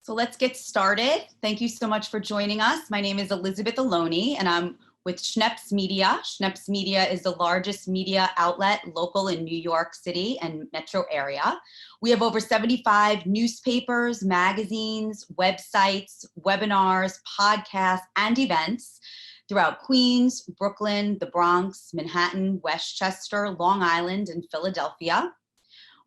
So let's get started. Thank you so much for joining us. My name is Elizabeth Aloni, and I'm with Schneps Media. Schneps Media is the largest media outlet local in New York City and metro area. We have over 75 newspapers, magazines, websites, webinars, podcasts, and events throughout Queens, Brooklyn, the Bronx, Manhattan, Westchester, Long Island, and Philadelphia.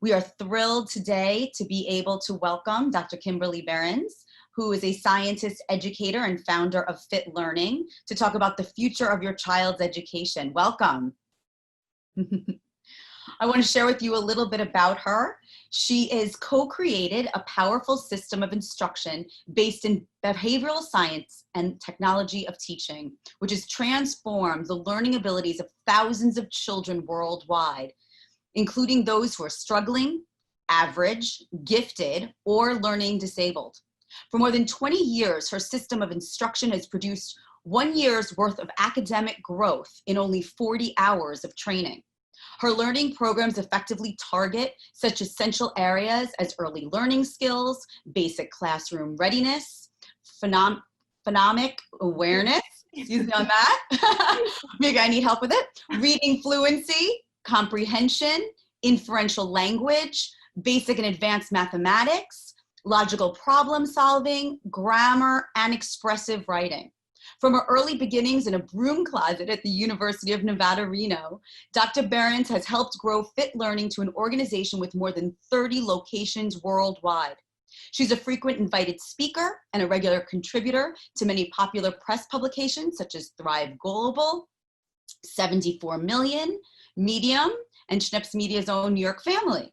We are thrilled today to be able to welcome Dr. Kimberly Berens, who is a scientist, educator, and founder of Fit Learning, to talk about the future of your child's education. Welcome. I want to share with you a little bit about her. She has co-created a powerful system of instruction based in behavioral science and technology of teaching, which has transformed the learning abilities of thousands of children worldwide, including those who are struggling, average, gifted, or learning disabled. For more than 20 years, her system of instruction has produced 1 year's worth of academic growth in only 40 hours of training. Her learning programs effectively target such essential areas as early learning skills, basic classroom readiness, phonemic awareness, excuse me on that, maybe I need help with it, reading fluency, comprehension, inferential language, basic and advanced mathematics, logical problem solving, grammar, and expressive writing. From her early beginnings in a broom closet at the University of Nevada, Reno, Dr. Behrens has helped grow Fit Learning to an organization with more than 30 locations worldwide. She's a frequent invited speaker and a regular contributor to many popular press publications such as Thrive Global, 74 Million, Medium, and Schneps Media's own New York Family.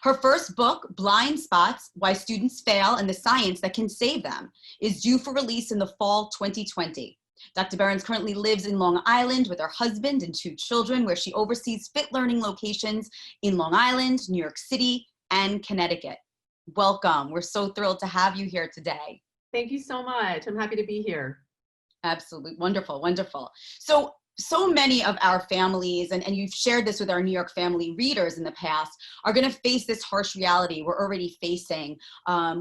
Her first book, Blind Spots: Why Students Fail and the Science That Can Save Them, is due for release in the fall 2020. Dr. Behrens currently lives in Long Island with her husband and 2 children, where she oversees Fit Learning locations in Long Island, New York City, and Connecticut. Welcome. We're so thrilled to have you here today. Thank you so much. I'm happy to be here. Absolutely. Wonderful. Wonderful. So many of our families, and you've shared this with our New York Family readers in the past, are going to face this harsh reality we're already facing,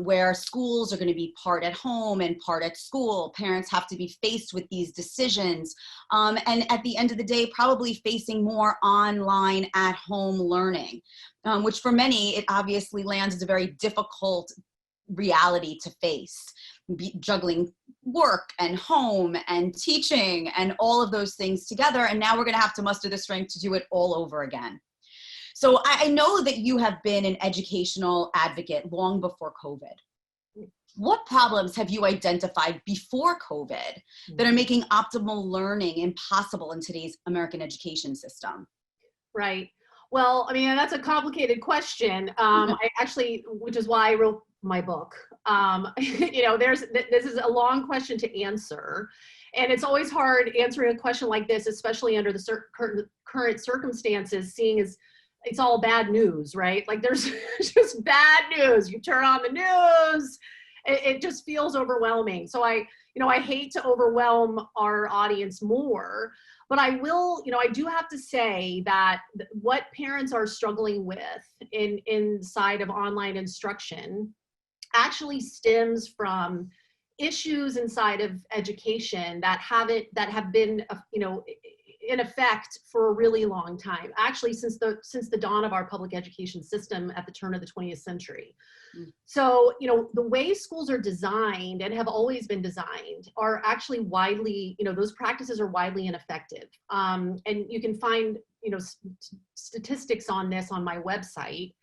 where schools are going to be part at home and part at school. Parents have to be faced with these decisions. And at the end of the day, probably facing more online at home learning, which for many, it obviously lands as a very difficult reality to face, juggling work and home and teaching and all of those things together. And now we're going to have to muster the strength to do it all over again. So I know that you have been an educational advocate long before COVID. What problems have you identified before COVID that are making optimal learning impossible in today's American education system? Right. Well, I mean, that's a complicated question. Which is why I wrote my book. This is a long question to answer. And it's always hard answering a question like this, especially under the current circumstances, seeing as it's all bad news, right? Like there's just bad news. You turn on the news, it just feels overwhelming. So I hate to overwhelm our audience more, but I do have to say that what parents are struggling with inside of online instruction actually stems from issues inside of education that have been in effect for a really long time, actually since the dawn of our public education system at the turn of the 20th century. So, the way schools are designed and have always been designed are actually widely, those practices are widely ineffective. And you can find, statistics on this on my website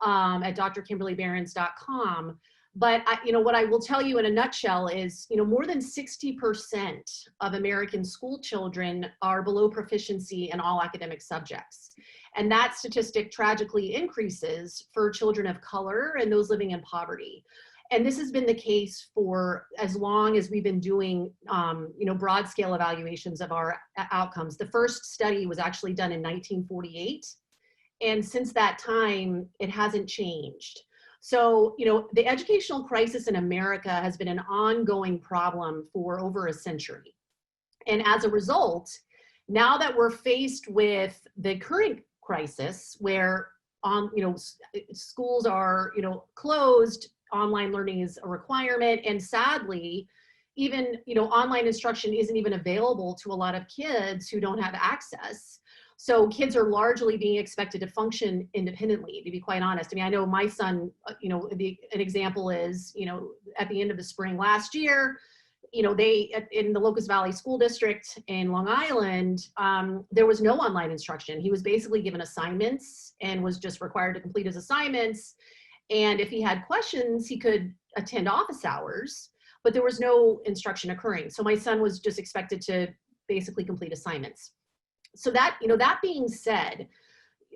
at drkimberlyberens.com. But what I will tell you in a nutshell is, more than 60% of American school children are below proficiency in all academic subjects. And that statistic tragically increases for children of color and those living in poverty. And this has been the case for as long as we've been doing, broad scale evaluations of our outcomes. The first study was actually done in 1948. And since that time, it hasn't changed. So, the educational crisis in America has been an ongoing problem for over a century. And as a result, now that we're faced with the current crisis where schools are, closed online learning is a requirement. And sadly, even, online instruction isn't even available to a lot of kids who don't have access. So kids are largely being expected to function independently, to be quite honest. I mean, I know my son, an example is, at the end of the spring last year, in the Locust Valley School District in Long Island, there was no online instruction. He was basically given assignments and was just required to complete his assignments. And if he had questions, he could attend office hours, but there was no instruction occurring. So my son was just expected to basically complete assignments. So that being said,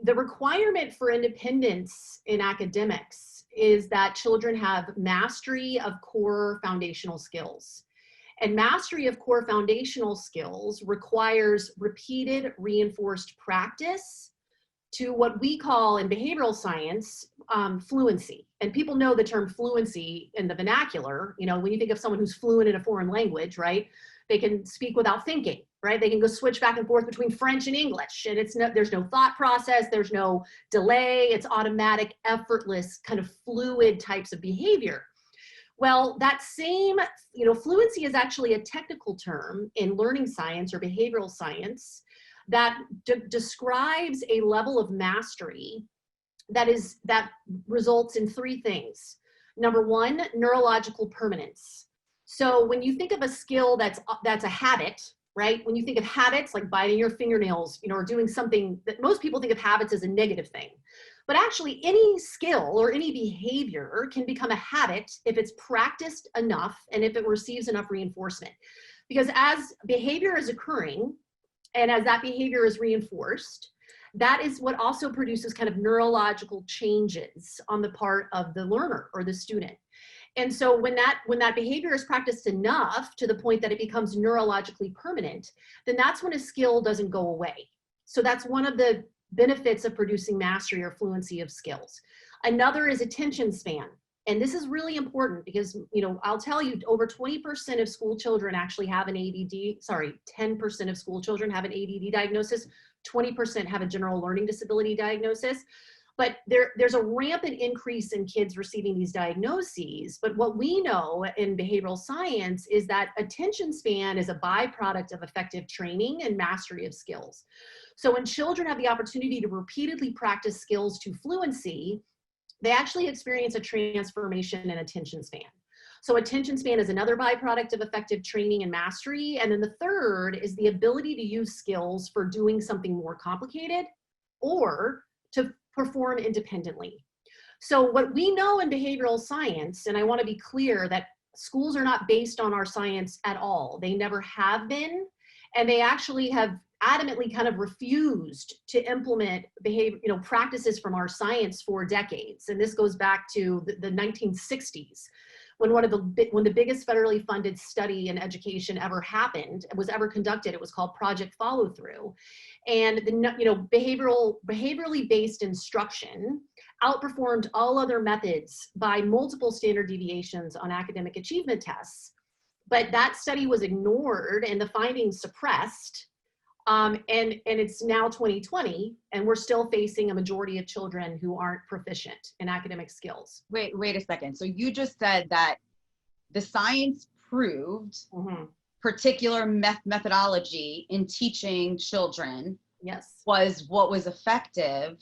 the requirement for independence in academics is that children have mastery of core foundational skills. And mastery of core foundational skills requires repeated reinforced practice to what we call in behavioral science, fluency. And people know the term fluency in the vernacular. When you think of someone who's fluent in a foreign language, right? They can speak without thinking, right? They can go switch back and forth between French and English, and there's no thought process, there's no delay, it's automatic, effortless, kind of fluid types of behavior. Well, that same, fluency is actually a technical term in learning science or behavioral science that describes a level of mastery that results in three things. Number one, neurological permanence. So when you think of a skill that's a habit, right? When you think of habits like biting your fingernails, or doing something that most people think of habits as a negative thing. But actually any skill or any behavior can become a habit if it's practiced enough and if it receives enough reinforcement. Because as behavior is occurring and as that behavior is reinforced, that is what also produces kind of neurological changes on the part of the learner or the student. And so when that behavior is practiced enough to the point that it becomes neurologically permanent, then that's when a skill doesn't go away. So that's one of the benefits of producing mastery or fluency of skills. Another is attention span. And this is really important because, I'll tell you, over 20% of school children actually have an 10% of school children have an ADD diagnosis, 20% have a general learning disability diagnosis. But there's a rampant increase in kids receiving these diagnoses. But what we know in behavioral science is that attention span is a byproduct of effective training and mastery of skills. So when children have the opportunity to repeatedly practice skills to fluency, they actually experience a transformation in attention span. So attention span is another byproduct of effective training and mastery. And then the third is the ability to use skills for doing something more complicated or to perform independently. So what we know in behavioral science, and I want to be clear that schools are not based on our science at all. They never have been, and they actually have adamantly kind of refused to implement practices from our science for decades. And this goes back to the 1960s. When the biggest federally funded study in education ever happened, was ever conducted, it was called Project Follow Through. And behaviorally based instruction outperformed all other methods by multiple standard deviations on academic achievement tests. But that study was ignored and the findings suppressed. And it's now 2020, and we're still facing a majority of children who aren't proficient in academic skills. Wait a second. So you just said that the science proved particular methodology in teaching children was what was effective,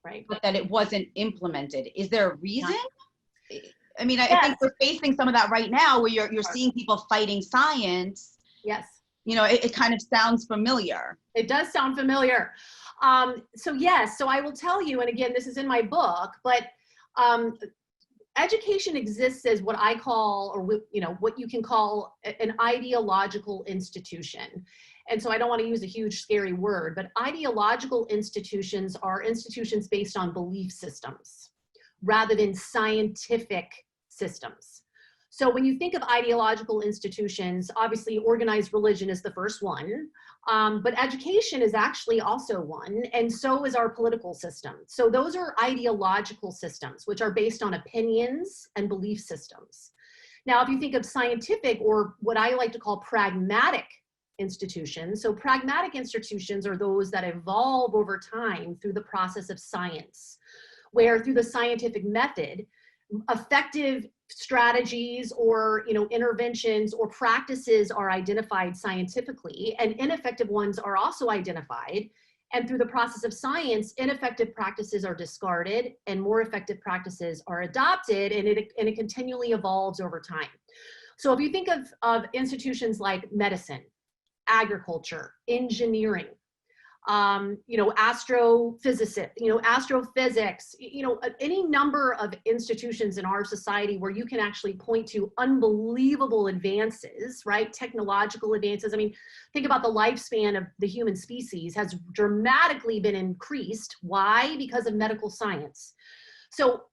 right? But that it wasn't implemented. Is there a reason? I mean, I think we're facing some of that right now where you're seeing people fighting science. Yes. It kind of sounds familiar. It does sound familiar. So I will tell you, and again, this is in my book, but education exists as what I call, or what you can call an ideological institution. And so I don't want to use a huge scary word, but ideological institutions are institutions based on belief systems rather than scientific systems. So when you think of ideological institutions, obviously organized religion is the first one, but education is actually also one, and so is our political system. So those are ideological systems, which are based on opinions and belief systems. Now, if you think of scientific, or what I like to call pragmatic institutions, so pragmatic institutions are those that evolve over time through the process of science, where through the scientific method, effective strategies or, interventions or practices are identified scientifically, and ineffective ones are also identified. And through the process of science, ineffective practices are discarded and more effective practices are adopted, and it continually evolves over time. So if you think of institutions like medicine, agriculture, engineering, astrophysicists, astrophysics, any number of institutions in our society where you can actually point to unbelievable advances, right? Technological advances. I mean, think about the lifespan of the human species has dramatically been increased. Why? Because of medical science. So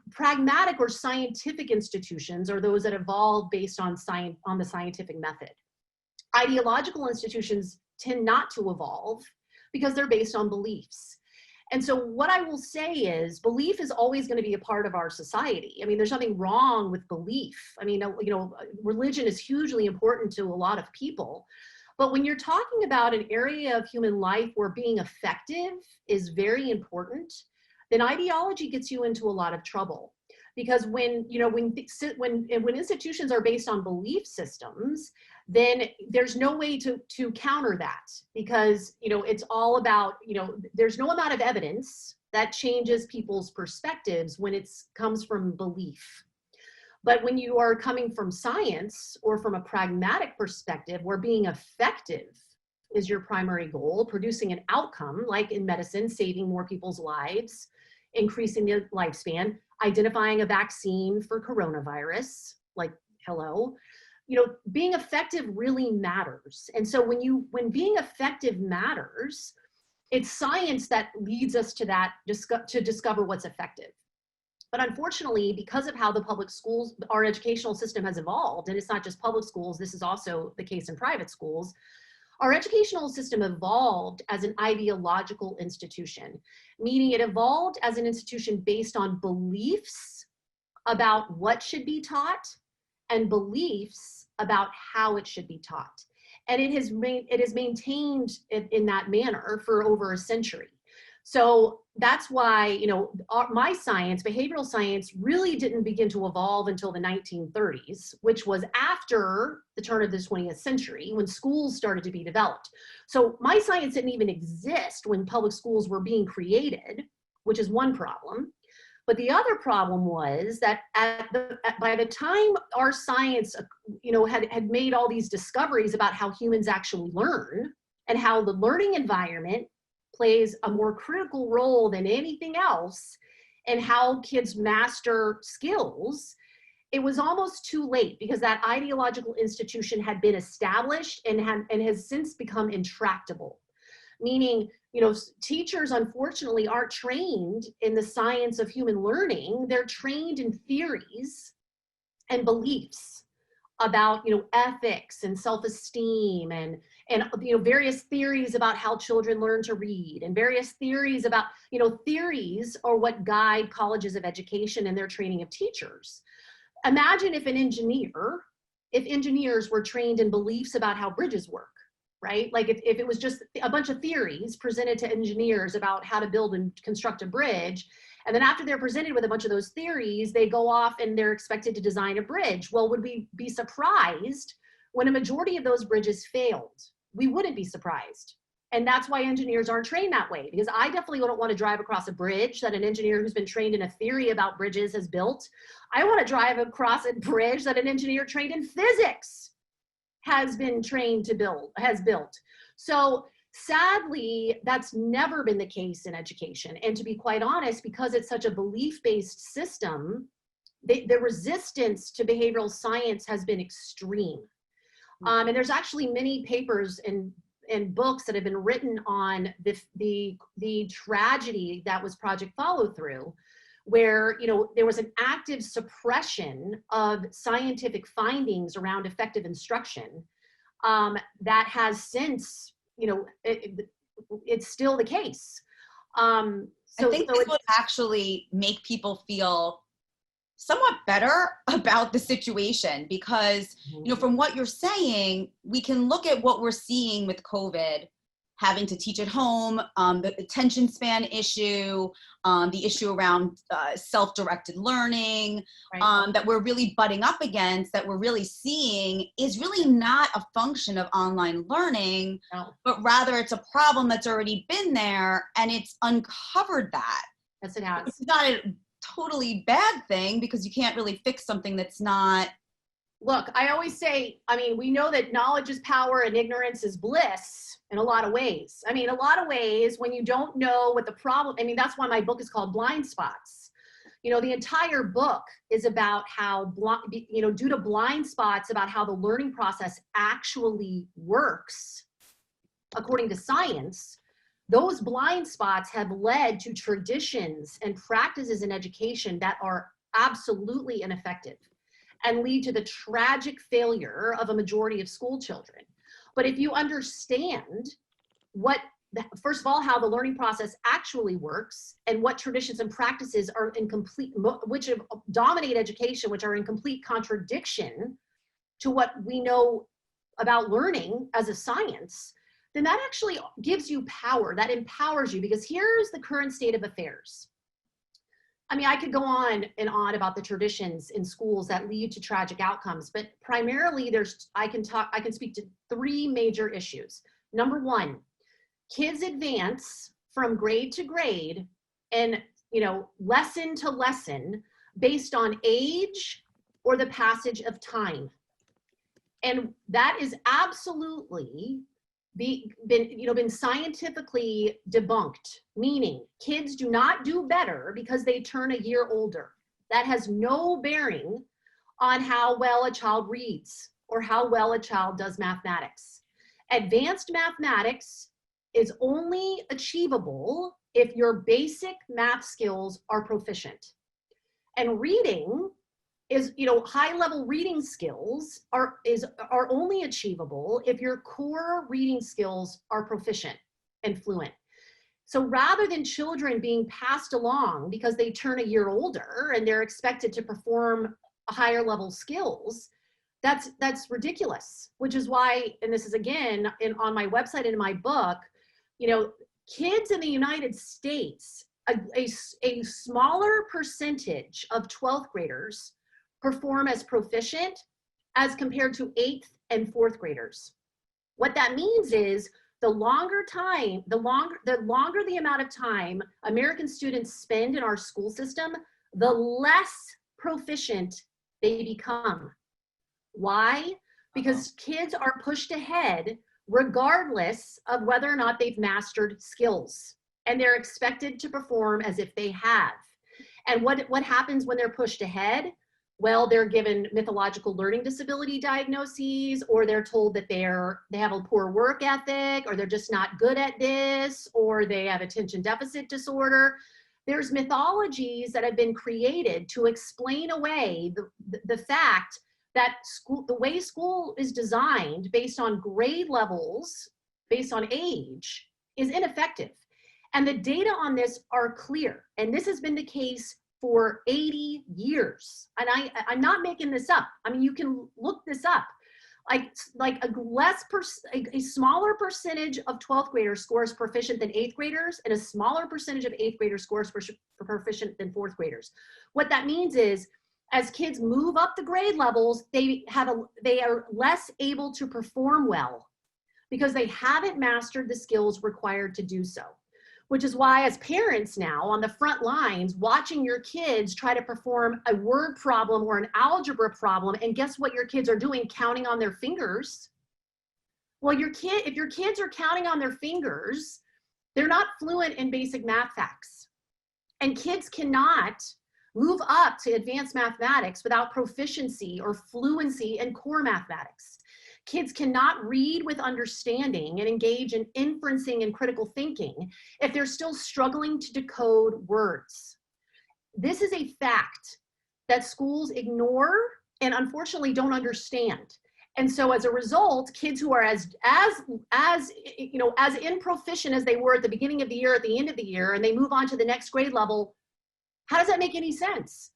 pragmatic or scientific institutions are those that evolve based on science, on the scientific method. Ideological institutions tend not to evolve because they're based on beliefs. And so what I will say is belief is always going to be a part of our society. I mean, there's nothing wrong with belief. I mean, religion is hugely important to a lot of people. But when you're talking about an area of human life where being effective is very important, then ideology gets you into a lot of trouble. Because when institutions are based on belief systems, then there's no way to counter that, because it's all about, there's no amount of evidence that changes people's perspectives when it comes from belief. But when you are coming from science or from a pragmatic perspective where being effective is your primary goal, producing an outcome, like in medicine, saving more people's lives, increasing the lifespan, identifying a vaccine for coronavirus, like, hello, being effective really matters. And so when being effective matters, it's science that leads us to that, to discover what's effective. But unfortunately, because of how the public schools, our educational system has evolved, and it's not just public schools, this is also the case in private schools, our educational system evolved as an ideological institution, meaning it evolved as an institution based on beliefs about what should be taught and beliefs about how it should be taught. And it has maintained it in that manner for over a century. So that's why, my science, behavioral science, really didn't begin to evolve until the 1930s, which was after the turn of the 20th century when schools started to be developed. So my science didn't even exist when public schools were being created, which is one problem. But the other problem was that by the time our science, had made all these discoveries about how humans actually learn and how the learning environment plays a more critical role than anything else and how kids master skills, it was almost too late, because that ideological institution had been established and has since become intractable. Meaning, teachers unfortunately aren't trained in the science of human learning. They're trained in theories and beliefs about, ethics and self-esteem and various theories about how children learn to read, and various theories about, theories are what guide colleges of education and their training of teachers. Imagine if engineers were trained in beliefs about how bridges work, right? Like if it was just a bunch of theories presented to engineers about how to build and construct a bridge, and then after they're presented with a bunch of those theories, they go off and they're expected to design a bridge. Well, would we be surprised when a majority of those bridges failed? We wouldn't be surprised. And that's why engineers aren't trained that way, because I definitely don't want to drive across a bridge that an engineer who's been trained in a theory about bridges has built. I want to drive across a bridge that an engineer trained in physics has built. So sadly, that's never been the case in education. And to be quite honest, because it's such a belief-based system, the resistance to behavioral science has been extreme. And there's actually many papers and books that have been written on the tragedy that was Project Follow Through, where there was an active suppression of scientific findings around effective instruction that has since, it's still the case. I think this would actually make people feel somewhat better about the situation, because from what you're saying, we can look at what we're seeing with COVID having to teach at home, the attention span issue, the issue around self-directed learning, Right. that we're really butting up against, that we're really seeing is really not a function of online learning, No. but rather it's a problem that's already been there and it's uncovered that. Yes, it has. It's not a totally bad thing because you can't really fix something that's not. Look, I always say, I mean, we know that knowledge is power and ignorance is bliss in a lot of ways. I mean, a lot of ways when you don't know what the problem, I mean, that's why my book is called Blind Spots. You know, the entire book is about how, you know, due to blind spots about how the learning process actually works, according to science, those blind spots have led to traditions and practices in education that are absolutely ineffective and lead to the tragic failure of a majority of school children. But if you understand first of all, how the learning process actually works and what traditions and practices are in which dominate education, which are in complete contradiction to what we know about learning as a science, then that actually gives you power, that empowers you, because here's the current state of affairs. I mean, I could go on and on about the traditions in schools that lead to tragic outcomes, but primarily I can speak to three major issues. Number one, kids advance from grade to grade and, you know, lesson to lesson based on age or the passage of time. And that is absolutely been scientifically debunked, meaning kids do not do better because they turn a year older. That has no bearing on how well a child reads or how well a child does mathematics. Advanced mathematics is only achievable if your basic math skills are proficient. And reading is, you know, high-level reading skills are only achievable if your core reading skills are proficient and fluent. So rather than children being passed along because they turn a year older and they're expected to perform higher level skills, that's ridiculous, which is why, and this is again on my website and in my book, you know, kids in the United States, a smaller percentage of 12th graders perform as proficient as compared to 8th and 4th graders. What that means is the longer the amount of time American students spend in our school system, the less proficient they become. Why? Because kids are pushed ahead regardless of whether or not they've mastered skills, and they're expected to perform as if they have. And what happens when they're pushed ahead? Well, they're given mythological learning disability diagnoses, or they're told that they have a poor work ethic, or they're just not good at this, or they have attention deficit disorder. There's mythologies that have been created to explain away the fact that the way school is designed based on grade levels, based on age, is ineffective. And the data on this are clear. And this has been the case for 80 years. And I'm not making this up. I mean, you can look this up. Like a smaller percentage of 12th graders scores proficient than 8th graders, and a smaller percentage of 8th graders scores proficient than 4th graders. What that means is, as kids move up the grade levels, they are less able to perform well because they haven't mastered the skills required to do so. Which is why, as parents now on the front lines, watching your kids try to perform a word problem or an algebra problem, and guess what your kids are doing? Counting on their fingers. Well, if your kids are counting on their fingers, they're not fluent in basic math facts. And kids cannot move up to advanced mathematics without proficiency or fluency in core mathematics. Kids cannot read with understanding and engage in inferencing and critical thinking if they're still struggling to decode words. This is a fact that schools ignore and unfortunately don't understand. And so as a result, kids who are as improficient as they were at the beginning of the year, at the end of the year, and they move on to the next grade level, how does that make any sense?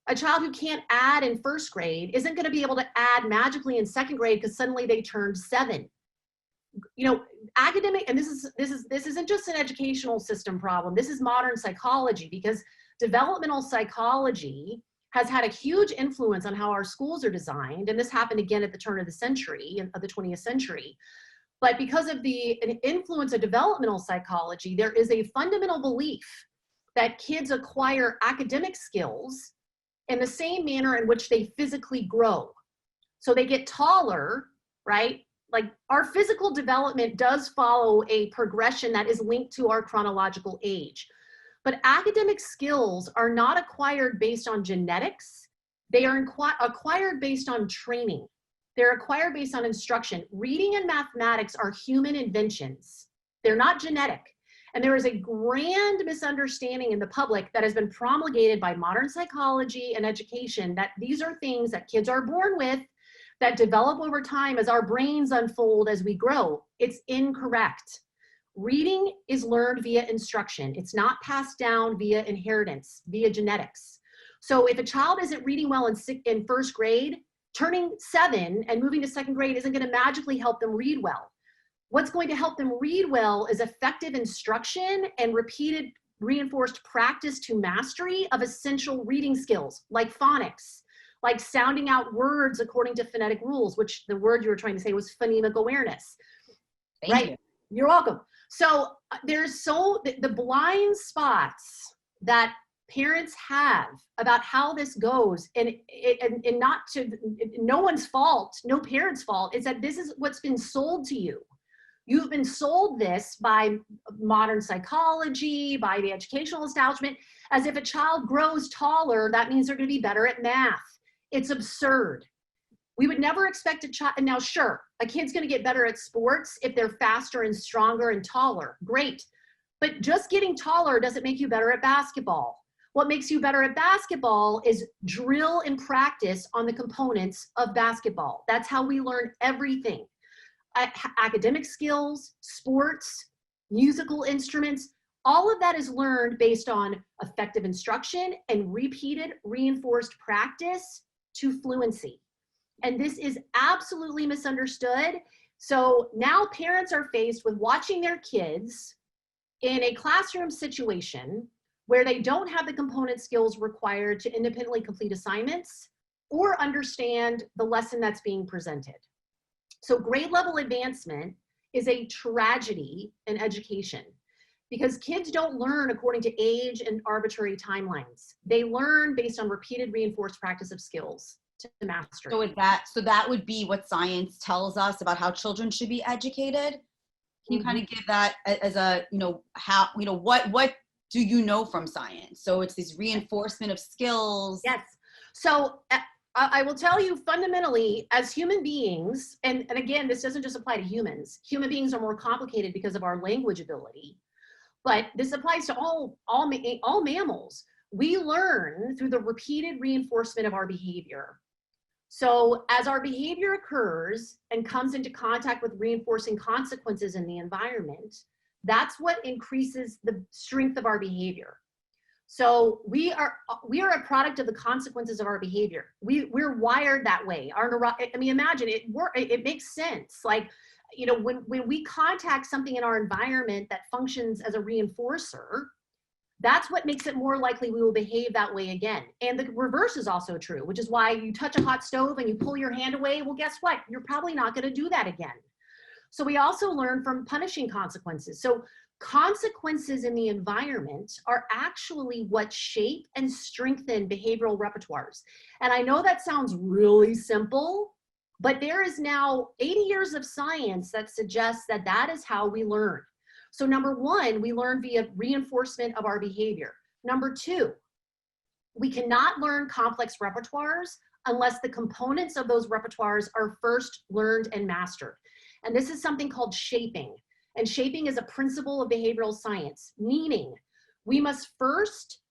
A child who can't add in first grade isn't going to be able to add magically in second grade because suddenly they turned 7. you know, academic, and this isn't just an educational system problem. This is modern psychology, because developmental psychology has had a huge influence on how our schools are designed. And this happened again at the turn of the century, of the 20th century. But because of the influence of developmental psychology, there is a fundamental belief that kids acquire academic skills in the same manner in which they physically grow. So they get taller, right? Like, our physical development does follow a progression that is linked to our chronological age. But academic skills are not acquired based on genetics. They are acquired based on training. They're acquired based on instruction. Reading and mathematics are human inventions. They're not genetic. And there is a grand misunderstanding in the public that has been promulgated by modern psychology and education that these are things that kids are born with, that develop over time as our brains unfold as we grow. It's incorrect. Reading is learned via instruction. It's not passed down via inheritance, via genetics. So if a child isn't reading well in first grade, turning 7 and moving to second grade isn't going to magically help them read well. What's going to help them read well is effective instruction and repeated reinforced practice to mastery of essential reading skills, like phonics, like sounding out words according to phonetic rules, which the word you were trying to say was phonemic awareness. Thank you. You're welcome. So there's the blind spots that parents have about how this goes, and not to no one's fault, no parent's fault, is that this is what's been sold to you. You've been sold this by modern psychology, by the educational establishment, as if a child grows taller, that means they're going to be better at math. It's absurd. We would never expect a child, now sure, a kid's going to get better at sports if they're faster and stronger and taller. Great. But just getting taller doesn't make you better at basketball. What makes you better at basketball is drill and practice on the components of basketball. That's how we learn everything. Academic skills, sports, musical instruments, all of that is learned based on effective instruction and repeated reinforced practice to fluency. And this is absolutely misunderstood. So now parents are faced with watching their kids in a classroom situation where they don't have the component skills required to independently complete assignments or understand the lesson that's being presented. So grade level advancement is a tragedy in education, because kids don't learn according to age and arbitrary timelines. They learn based on repeated reinforced practice of skills to master. So that would be what science tells us about how children should be educated. Can you kind of give that as a, what do you know from science? So it's this reinforcement of skills. Yes. So I will tell you, fundamentally, as human beings, and again, this doesn't just apply to humans. Human beings are more complicated because of our language ability, but this applies to all mammals. We learn through the repeated reinforcement of our behavior. So as our behavior occurs and comes into contact with reinforcing consequences in the environment, that's what increases the strength of our behavior. So we are a product of the consequences of our behavior. We're wired that way. Imagine it makes sense. Like, when we contact something in our environment that functions as a reinforcer, that's what makes it more likely we will behave that way again. And the reverse is also true, which is why you touch a hot stove and you pull your hand away. Well, guess what? You're probably not going to do that again. So we also learn from punishing consequences. So consequences in the environment are actually what shape and strengthen behavioral repertoires. And I know that sounds really simple, but there is now 80 years of science that suggests that that is how we learn. So number one, we learn via reinforcement of our behavior. Number two, we cannot learn complex repertoires unless the components of those repertoires are first learned and mastered. And this is something called shaping. And shaping is a principle of behavioral science, meaning we must first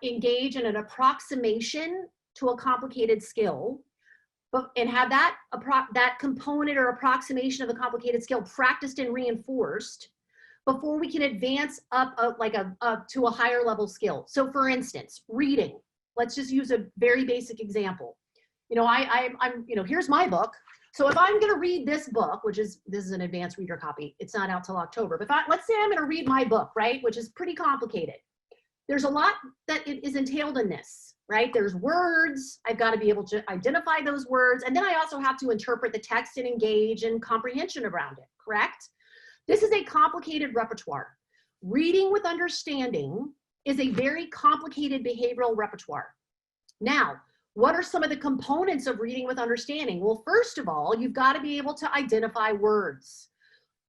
engage in an approximation to a complicated skill, and have that component or approximation of the complicated skill practiced and reinforced before we can advance up to a higher level skill. So for instance, reading. Let's just use a very basic example. I'm here's my book. So if I'm going to read this book, this is an advanced reader copy, it's not out till October, but let's say I'm going to read my book, right, which is pretty complicated. There's a lot that is entailed in this, right? There's words, I've got to be able to identify those words, and then I also have to interpret the text and engage in comprehension around it, correct? This is a complicated repertoire. Reading with understanding is a very complicated behavioral repertoire. Now, what are some of the components of reading with understanding? Well, first of all, you've got to be able to identify words.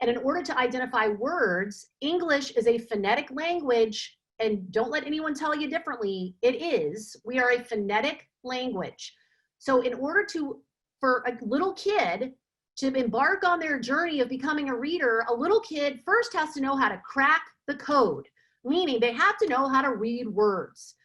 And in order to identify words, English is a phonetic language, and don't let anyone tell you differently. It is. We are a phonetic language. So in order for a little kid to embark on their journey of becoming a reader, a little kid first has to know how to crack the code, meaning they have to know how to read words.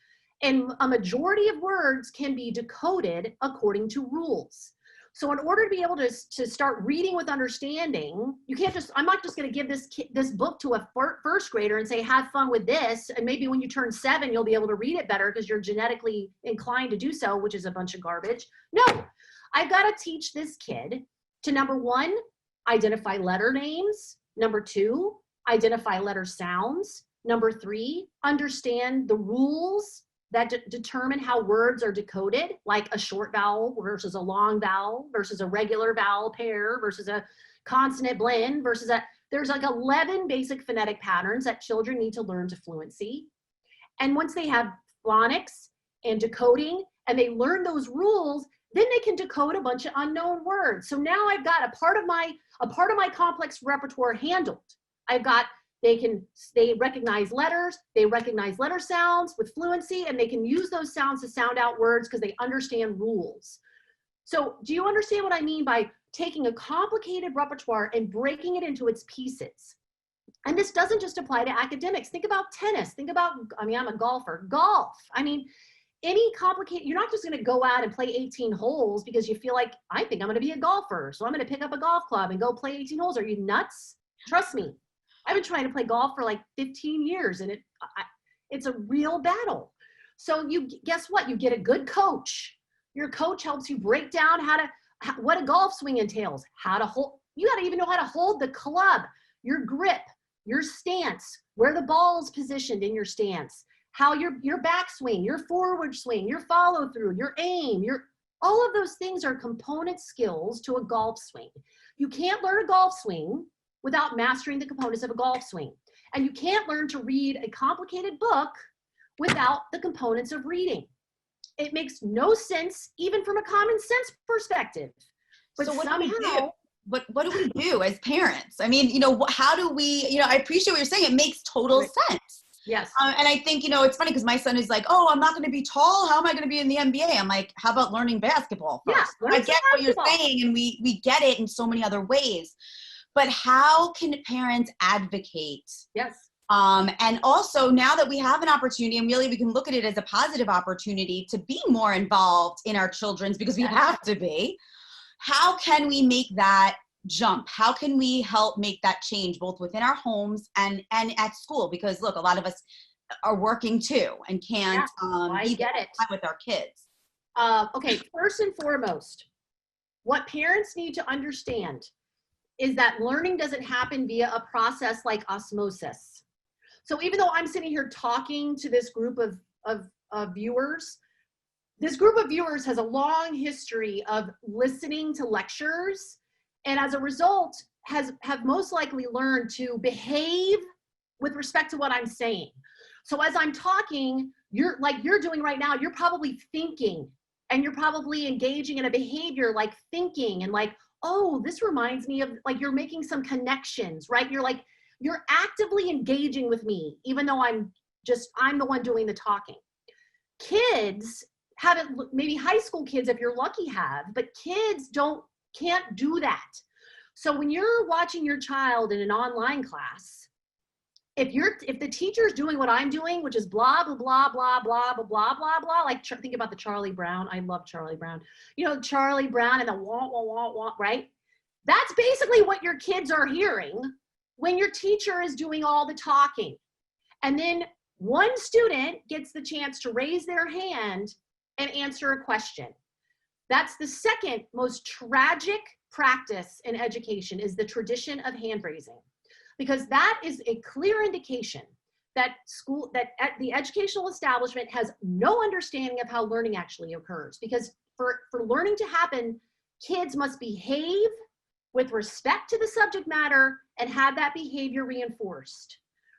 And a majority of words can be decoded according to rules. So in order to be able to start reading with understanding, you can't just, I'm not just going to give this book to a first grader and say, have fun with this. And maybe when you turn 7, you'll be able to read it better because you're genetically inclined to do so, which is a bunch of garbage. No, I've got to teach this kid to, number 1, identify letter names. Number 2, identify letter sounds. Number 3, understand the rules that determine how words are decoded, like a short vowel versus a long vowel versus a regular vowel pair versus a consonant blend versus there's like 11 basic phonetic patterns that children need to learn to fluency. And once they have phonics and decoding and they learn those rules, then they can decode a bunch of unknown words. So now I've got a part of my complex repertoire handled. I've got they recognize letters, they recognize letter sounds with fluency, and they can use those sounds to sound out words because they understand rules. So do you understand what I mean by taking a complicated repertoire and breaking it into its pieces? And this doesn't just apply to academics. Think about tennis. Think about, I mean, I'm a golfer. Golf. I mean, any complicated, you're not just going to go out and play 18 holes because you feel like, I think I'm going to be a golfer, so I'm going to pick up a golf club and go play 18 holes. Are you nuts? Trust me. I've been trying to play golf for like 15 years and it's a real battle. So guess what? You get a good coach. Your coach helps you break down what a golf swing entails, how to hold, you got to even know how to hold the club, your grip, your stance, where the ball's positioned in your stance, how your backswing, your forward swing, your follow through, your aim, all of those things are component skills to a golf swing. You can't learn a golf swing without mastering the components of a golf swing. And you can't learn to read a complicated book without the components of reading. It makes no sense, even from a common sense perspective. But so what somehow, do we do? What do we do as parents? I mean, how do we, I appreciate what you're saying. It makes total sense. Yes. And I think, it's funny because my son is like, oh, I'm not going to be tall. How am I going to be in the NBA? I'm like, how about learning basketball first? Yeah, I get what you're saying, and we get it in so many other ways. But how can parents advocate? Yes. And also, now that we have an opportunity, and really we can look at it as a positive opportunity to be more involved in our children's, because we have to be, how can we make that jump? How can we help make that change both within our homes and at school? Because look, a lot of us are working too and can't be there with our kids. Okay, first and foremost, what parents need to understand is that learning doesn't happen via a process like osmosis. So even though I'm sitting here talking to this group of viewers, this group of viewers has a long history of listening to lectures, and as a result have most likely learned to behave with respect to what I'm saying. So as I'm talking, you're doing right now, you're probably thinking, and you're probably engaging in a behavior like thinking and like, oh, this reminds me of, like, you're making some connections, right? You're actively engaging with me, even though I'm the one doing the talking. Kids haven't, maybe high school kids, if you're lucky, have, but kids can't do that. So when you're watching your child in an online class, if the teacher's doing what I'm doing, which is blah, blah, blah, blah, blah, blah, blah, blah, blah, like think about the Charlie Brown. I love Charlie Brown. Charlie Brown and the wah, wah, wah, wah, right? That's basically what your kids are hearing when your teacher is doing all the talking. And then one student gets the chance to raise their hand and answer a question. That's the second most tragic practice in education is the tradition of hand raising, because that is a clear indication that the educational establishment has no understanding of how learning actually occurs. Because for learning to happen, kids must behave with respect to the subject matter and have that behavior reinforced.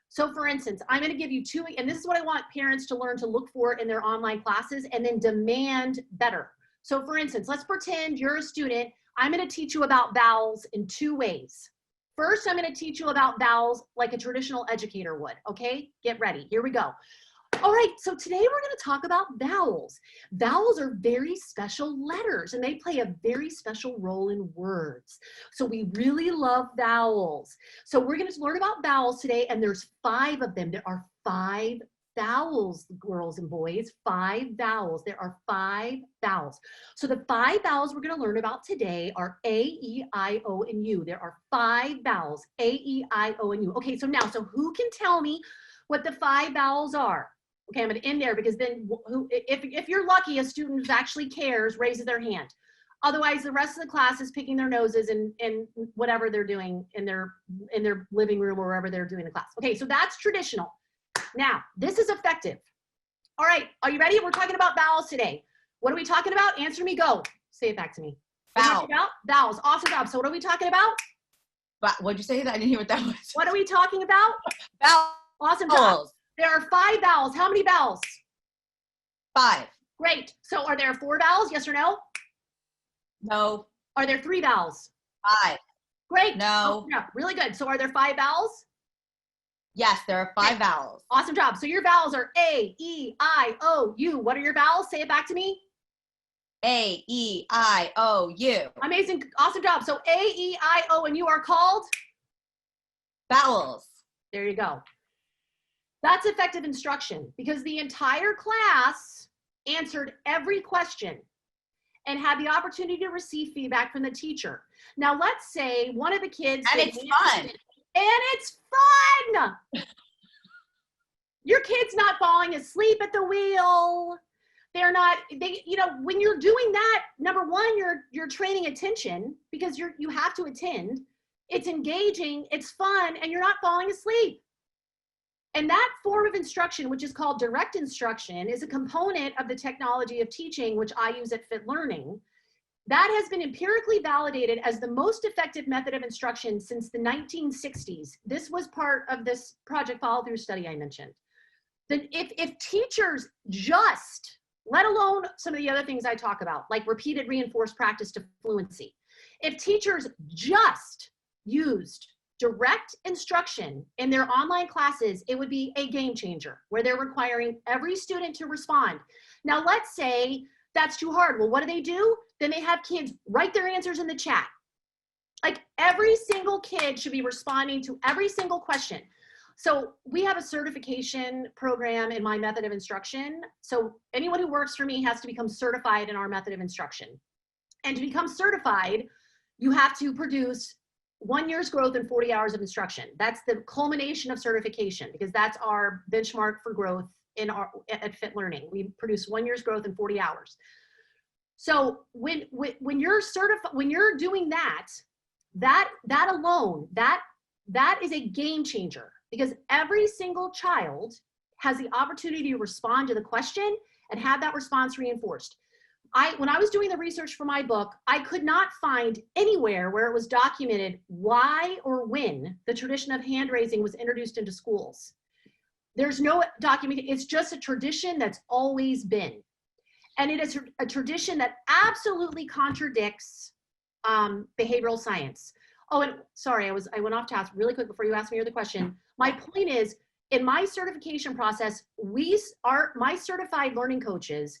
So for instance, I'm going to give you two, and this is what I want parents to learn to look for in their online classes and then demand better. So for instance, let's pretend you're a student. I'm going to teach you about vowels in two ways. First, I'm going to teach you about vowels like a traditional educator would. Okay, get ready. Here we go. All right, so today we're going to talk about vowels. Vowels are very special letters, and they play a very special role in words. So we really love vowels. So we're going to learn about vowels today, and there's 5 of them. There are 5 vowels, girls and boys, 5 vowels. There are 5 vowels. So the 5 vowels we're going to learn about today are A, E, I, O, and U. There are 5 vowels, A, E, I, O, and U. Okay, so now, so who can tell me what the 5 vowels are? Okay, I'm going to end there, because then if you're lucky, a student who actually cares raises their hand. Otherwise, the rest of the class is picking their noses and whatever they're doing in their living room or wherever they're doing the class. Okay, so that's traditional. Now, this is effective. All right, are you ready? We're talking about vowels today. What are we talking about? Answer me, go. Say it back to me. Vowels. Vowels. Awesome job. So what are we talking about? What'd you say? I didn't hear what that was. What are we talking about? Vowels. Awesome job. There are 5 vowels. How many vowels? 5. Great. So are there 4 vowels? Yes or no? No. Are there 3 vowels? 5. Great. No. Oh, yeah, really good. So are there 5 vowels? Yes, there are 5 vowels. Awesome job. So your vowels are A, E, I, O, U. What are your vowels? Say it back to me. A, E, I, O, U. Amazing. Awesome job. So A, E, I, O, and U are called? Vowels. There you go. That's effective instruction, because the entire class answered every question and had the opportunity to receive feedback from the teacher. Now, let's say one of the kids— And it's fun. And it's fun. Your kid's not falling asleep at the wheel. They're not, you know, when you're doing that, number one, you're training attention, because you have to attend. It's engaging, it's fun, and you're not falling asleep. And that form of instruction, which is called direct instruction, is a component of the technology of teaching, which I use at Fit Learning. That has been empirically validated as the most effective method of instruction since the 1960s. This was part of this project follow-through study I mentioned. That if teachers just, let alone some of the other things I talk about, like repeated reinforced practice to fluency, if teachers just used direct instruction in their online classes, it would be a game changer, where they're requiring every student to respond. Now, let's say that's too hard. Well, what do? Then they have kids write their answers in the chat. Like, every single kid should be responding to every single question. So we have a certification program in my method of instruction. So anyone who works for me has to become certified in our method of instruction. And to become certified, you have to produce 1 year's growth in 40 hours of instruction. That's the culmination of certification, because that's our benchmark for growth at Fit Learning. We produce 1 year's growth in 40 hours. So when you're certified, when you're doing that alone, that is a game changer, because every single child has the opportunity to respond to the question and have that response reinforced. When I was doing the research for my book, I could not find anywhere where it was documented why or when the tradition of hand raising was introduced into schools. There's no documentation. It's just a tradition that's always been. And it is a tradition that absolutely contradicts behavioral science. Oh, and sorry, I went off task really quick before you asked me your other question. My point is, in my certification process, my certified learning coaches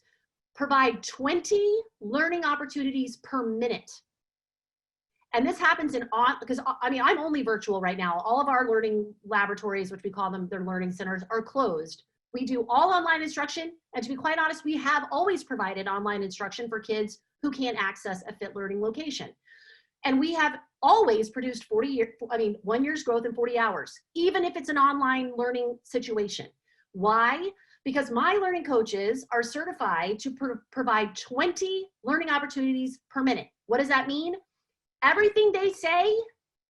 provide 20 learning opportunities per minute. And this happens because I mean, I'm only virtual right now. All of our learning laboratories, which we call them, their learning centers, are closed. We do all online instruction. And to be quite honest, we have always provided online instruction for kids who can't access a Fit Learning location. And we have always produced 1 year's growth in 40 hours, even if it's an online learning situation. Why? Because my learning coaches are certified to provide 20 learning opportunities per minute. What does that mean? everything they say,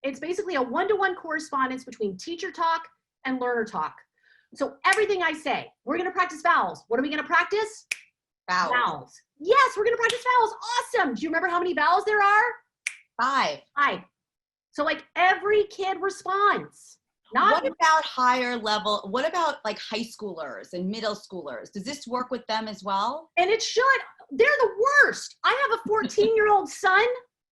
it's basically a one-to-one correspondence between teacher talk and learner talk. So everything I say, we're going to practice vowels. What are we going to practice? Vowels. Yes, we're going to practice vowels. Awesome. Do you remember how many vowels there are? 5. 5. So like every kid responds. What about higher level? What about like high schoolers and middle schoolers? Does this work with them as well? And it should. They're the worst. I have a 14-year-old son.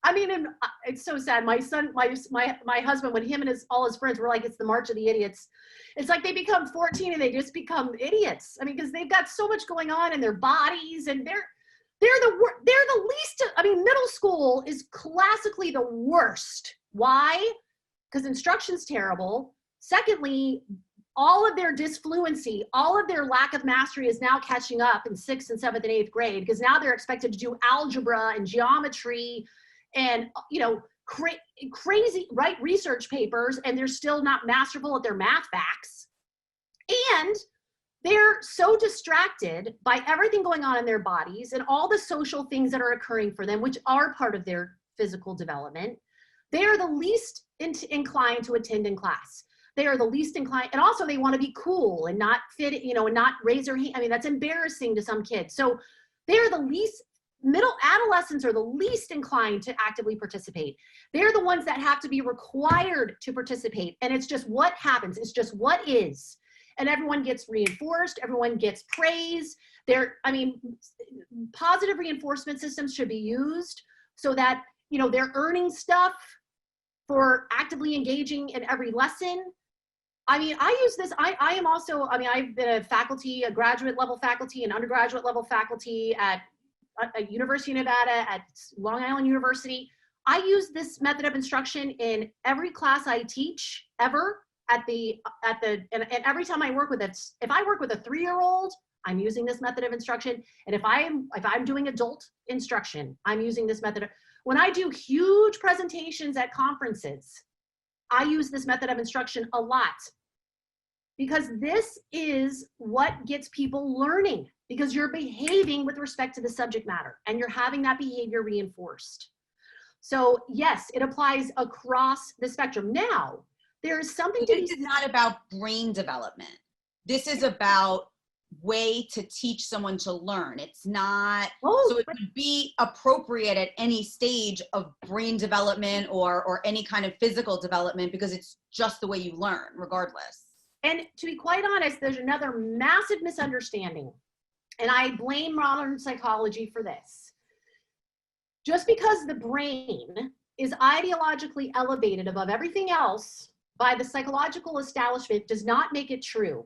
I mean, it's so sad. My son, my husband, when him and all his friends were like, it's the March of the Idiots. It's like they become 14 and they just become idiots. I mean, because they've got so much going on in their bodies, and they're the least. I mean, middle school is classically the worst. Why? Because instruction's terrible. Secondly, all of their disfluency, all of their lack of mastery is now catching up in 6th and 7th and 8th grade, because now they're expected to do algebra and geometry and, you know, crazy, write research papers, and they're still not masterful at their math facts. And they're so distracted by everything going on in their bodies and all the social things that are occurring for them, which are part of their physical development. They are the least inclined to attend in class. They are the least inclined, and also they want to be cool and not fit, you know, and not raise their hand. I mean, that's embarrassing to some kids. So they are the least, middle adolescents are the least inclined to actively participate. They're the ones that have to be required to participate. And it's just what happens. It's just what is. And everyone gets reinforced. Everyone gets praise. I mean, positive reinforcement systems should be used so that, you know, they're earning stuff for actively engaging in every lesson. I mean, I use this, I am also, I mean, I've been a graduate level faculty and undergraduate level faculty at University of Nevada, at Long Island University. I use this method of instruction in every class I teach ever and every time I work with it. If I work with a 3-year-old, I'm using this method of instruction. And if I'm doing adult instruction, I'm using this method. When I do huge presentations at conferences, I use this method of instruction a lot, because this is what gets people learning, because you're behaving with respect to the subject matter and you're having that behavior reinforced. So yes, it applies across the spectrum. Now, there's something to This is not about brain development. This is about way to teach someone to learn. It's not, so it would be appropriate at any stage of brain development or any kind of physical development, because it's just the way you learn regardless. And to be quite honest, there's another massive misunderstanding, and I blame modern psychology for this. Just because the brain is ideologically elevated above everything else by the psychological establishment does not make it true.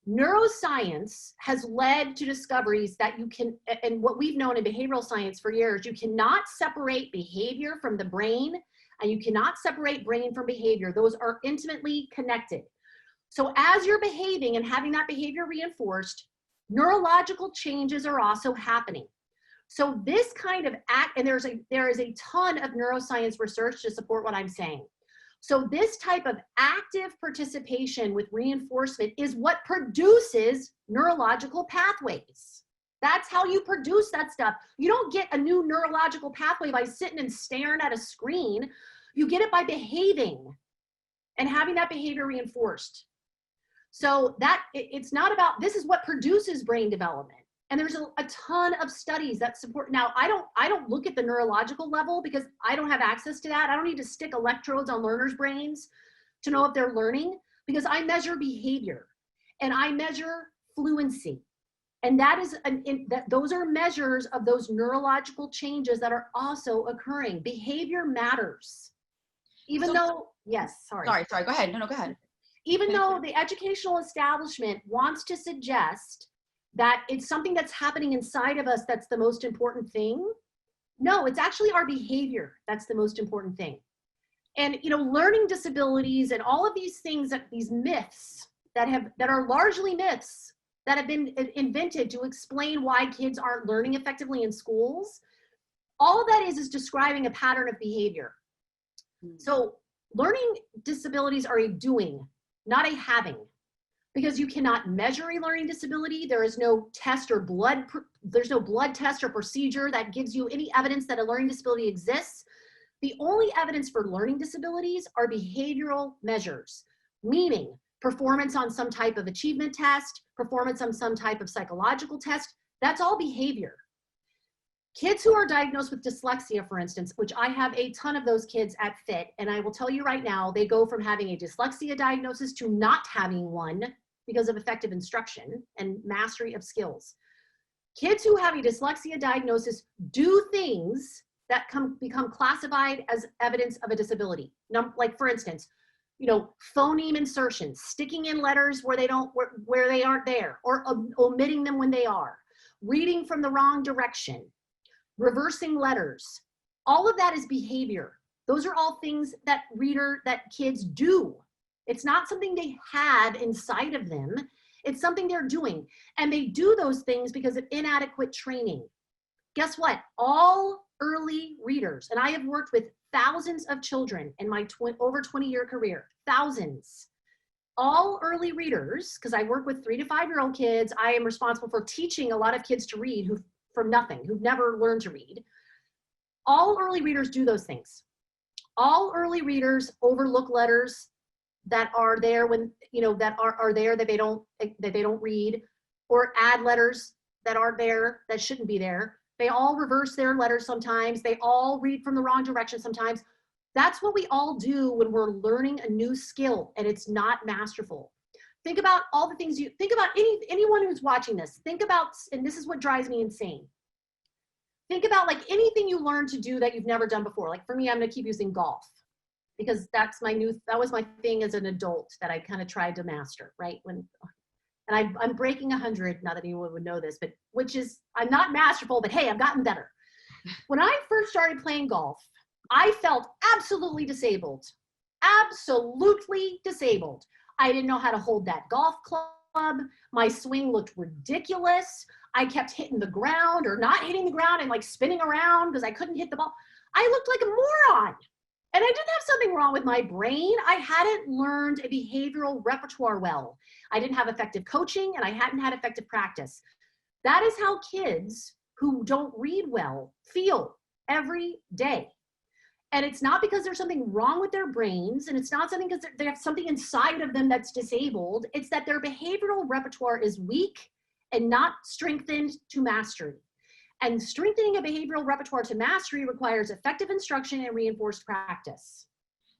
Neuroscience has led to discoveries that you can, and what we've known in behavioral science for years, you cannot separate behavior from the brain, and you cannot separate brain from behavior. Those are intimately connected. So as you're behaving and having that behavior reinforced, neurological changes are also happening. So this kind of and there is a ton of neuroscience research to support what I'm saying. So this type of active participation with reinforcement is what produces neurological pathways. That's how you produce that stuff. You don't get a new neurological pathway by sitting and staring at a screen. You get it by behaving and having that behavior reinforced. So that it's not about, this is what produces brain development. And there's a ton of studies that support. Now, I don't look at the neurological level because I don't have access to that. I don't need to stick electrodes on learners' brains to know if they're learning, because I measure behavior and I measure fluency. And that is those are measures of those neurological changes that are also occurring. Behavior matters. Even though, yes, sorry, go ahead. No, go ahead. Even though the educational establishment wants to suggest that it's something that's happening inside of us that's the most important thing. No, it's actually our behavior that's the most important thing. And, you know, learning disabilities and all of these things, these myths that are largely myths that have been invented to explain why kids aren't learning effectively in schools, all that is describing a pattern of behavior. So learning disabilities are a doing, not a having. Because you cannot measure a learning disability. There is no test or there's no blood test or procedure that gives you any evidence that a learning disability exists. The only evidence for learning disabilities are behavioral measures, meaning performance on some type of achievement test, performance on some type of psychological test. That's all behavior. Kids who are diagnosed with dyslexia, for instance, which I have a ton of those kids at FIT, and I will tell you right now, they go from having a dyslexia diagnosis to not having one because of effective instruction and mastery of skills. Kids who have a dyslexia diagnosis do things that become classified as evidence of a disability. Like, for instance, phoneme insertions, sticking in letters where they aren't there, or omitting them when they are, reading from the wrong direction, reversing letters. All of that is behavior. Those are all things that kids do. It's not something they have inside of them. It's something they're doing. And they do those things because of inadequate training. Guess what? All early readers, and I have worked with thousands of children in my over 20-year career, thousands. All early readers, because I work with 3 to 5-year-old kids, I am responsible for teaching a lot of kids to read from nothing, who've never learned to read. All early readers do those things. All early readers overlook letters that are there when, that are there that they don't read, or add letters that aren't there, that shouldn't be there. They all reverse their letters sometimes. They all read from the wrong direction sometimes. That's what we all do when we're learning a new skill and it's not masterful. Think about all the things think about anyone who's watching this. Think about, and this is what drives me insane. Think about like anything you learn to do that you've never done before. Like for me, I'm gonna keep using golf because that was my thing as an adult that I kind of tried to master, right? And I'm breaking 100, not that anyone would know this, but I'm not masterful, but hey, I've gotten better. When I first started playing golf, I felt absolutely disabled. Absolutely disabled. I didn't know how to hold that golf club. My swing looked ridiculous. I kept hitting the ground or not hitting the ground and like spinning around because I couldn't hit the ball. I looked like a moron. And I didn't have something wrong with my brain. I hadn't learned a behavioral repertoire well. I didn't have effective coaching and I hadn't had effective practice. That is how kids who don't read well feel every day. And it's not because there's something wrong with their brains, and it's not something because they have something inside of them that's disabled. It's that their behavioral repertoire is weak and not strengthened to mastery. And strengthening a behavioral repertoire to mastery requires effective instruction and reinforced practice.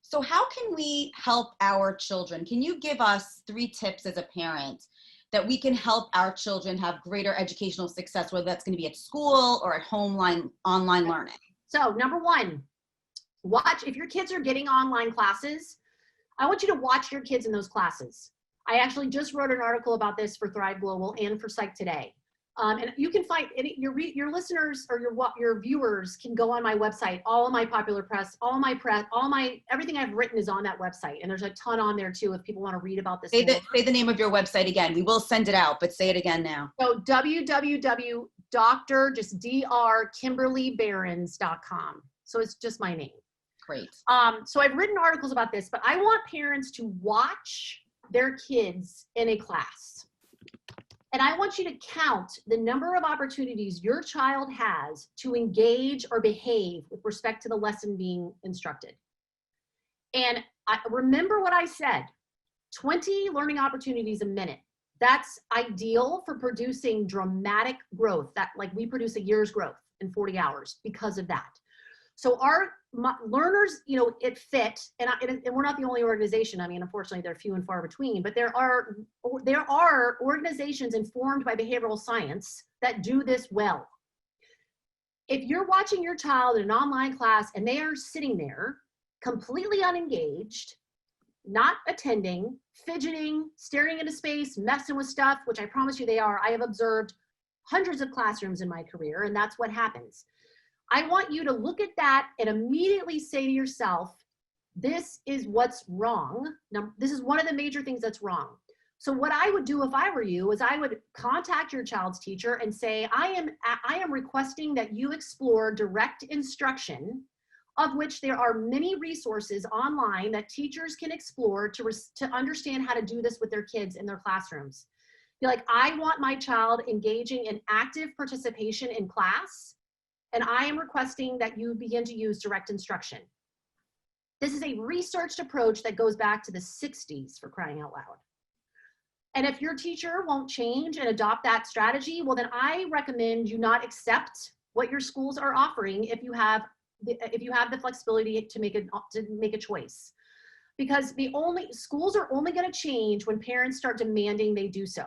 So how can we help our children? Can you give us 3 tips as a parent that we can help our children have greater educational success, whether that's going to be at school or at home online learning? So number 1, if your kids are getting online classes, I want you to watch your kids in those classes. I actually just wrote an article about this for Thrive Global and for Psych Today. And you can find your listeners or your viewers can go on my website. All of my popular press, everything I've written is on that website. And there's a ton on there too if people want to read about this. Say the name of your website again. We will send it out, but say it again now. So www.drKimberlyBerens.com. So it's just my name. Great. So I've written articles about this, but I want parents to watch their kids in a class. And I want you to count the number of opportunities your child has to engage or behave with respect to the lesson being instructed. And remember what I said, 20 learning opportunities a minute. That's ideal for producing dramatic growth. That like we produce a year's growth in 40 hours because of that. So our learners, at FIT, and we're not the only organization. I mean, unfortunately, they're few and far between, but there are organizations informed by behavioral science that do this well. If you're watching your child in an online class and they are sitting there completely unengaged, not attending, fidgeting, staring into space, messing with stuff, which I promise you they are. I have observed hundreds of classrooms in my career, and that's what happens. I want you to look at that and immediately say to yourself, this is what's wrong. Now, this is one of the major things that's wrong. So what I would do if I were you is I would contact your child's teacher and say, I am requesting that you explore direct instruction, of which there are many resources online that teachers can explore to understand how to do this with their kids in their classrooms. Be like, I want my child engaging in active participation in class and I am requesting that you begin to use direct instruction. This is a researched approach that goes back to the 60s, for crying out loud. And if your teacher won't change and adopt that strategy, well, then I recommend you not accept what your schools are offering if you have the flexibility to make a choice. Because schools are only going to change when parents start demanding they do so,